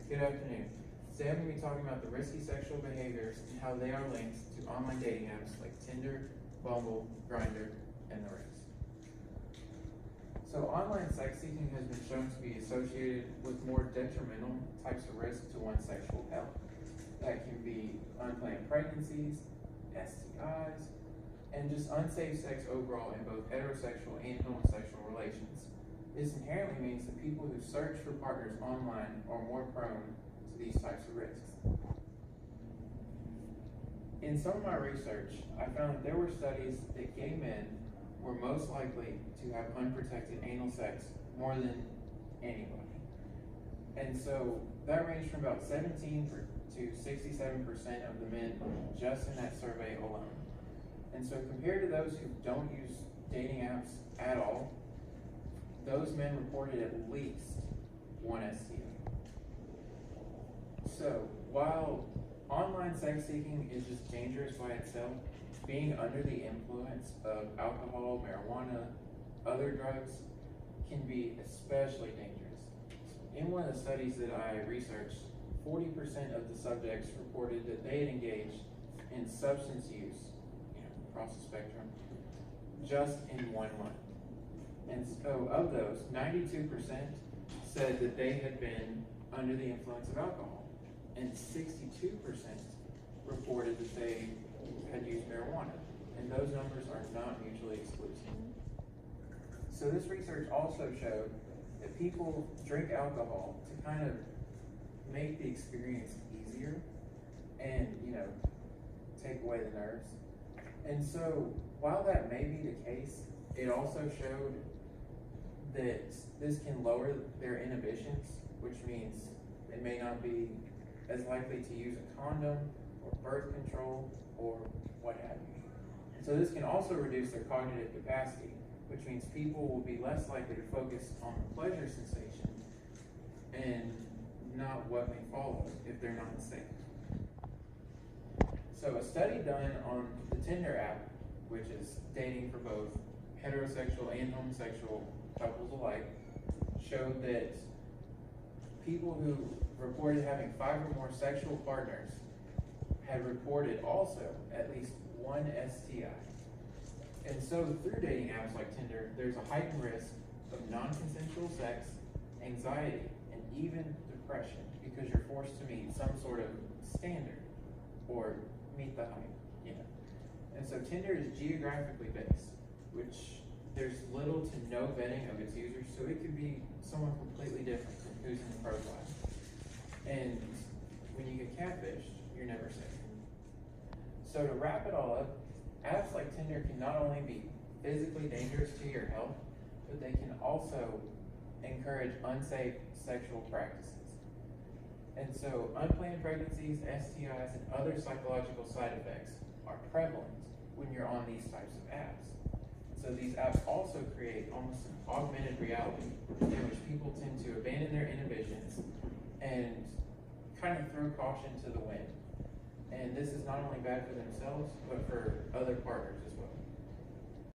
Good afternoon. Today I'm going to be talking about the risky sexual behaviors and how they are linked to online dating apps like Tinder, Bumble, Grindr, and the rest. So online sex seeking has been shown to be associated with more detrimental types of risk to one's sexual health. That can be unplanned pregnancies, STIs, and just unsafe sex overall in both heterosexual and homosexual relations. This inherently means that people who search for partners online are more prone to these types of risks. In some of my research, I found that there were studies that gay men were most likely to have unprotected anal sex more than anybody. And so that ranged from about 17 to 67% of the men just in that survey alone. And so compared to those who don't use dating apps at all, those men reported at least one STI. So while online sex seeking is just dangerous by itself, being under the influence of alcohol, marijuana, other drugs can be especially dangerous. In one of the studies that I researched, 40% of the subjects reported that they had engaged in substance use, across the spectrum, just in 1 month. And so of those, 92% said that they had been under the influence of alcohol, and 62% reported that they had used marijuana. And those numbers are not mutually exclusive. So this research also showed that people drink alcohol to kind of make the experience easier and, take away the nerves. And so while that may be the case, it also showed that this can lower their inhibitions, which means they may not be as likely to use a condom or birth control or what have you. And so this can also reduce their cognitive capacity, which means people will be less likely to focus on the pleasure sensation and not what may follow if they're not safe. So a study done on the Tinder app, which is dating for both heterosexual and homosexual couples alike, showed that people who reported having 5 or more sexual partners had reported also at least one STI. And so through dating apps like Tinder, there's a heightened risk of non-consensual sex, anxiety, and even depression because you're forced to meet some sort of standard or meet the hype, And so Tinder is geographically based, which there's little to no vetting of its users, so it could be someone completely different from who's in the profile. And when you get catfished, you're never safe. So to wrap it all up, apps like Tinder can not only be physically dangerous to your health, but they can also encourage unsafe sexual practices. And so unplanned pregnancies, STIs, and other psychological side effects are prevalent when you're on these types of apps. So these apps also create almost an augmented reality in which people tend to abandon their inhibitions and kind of throw caution to the wind. And this is not only bad for themselves, but for other partners as well.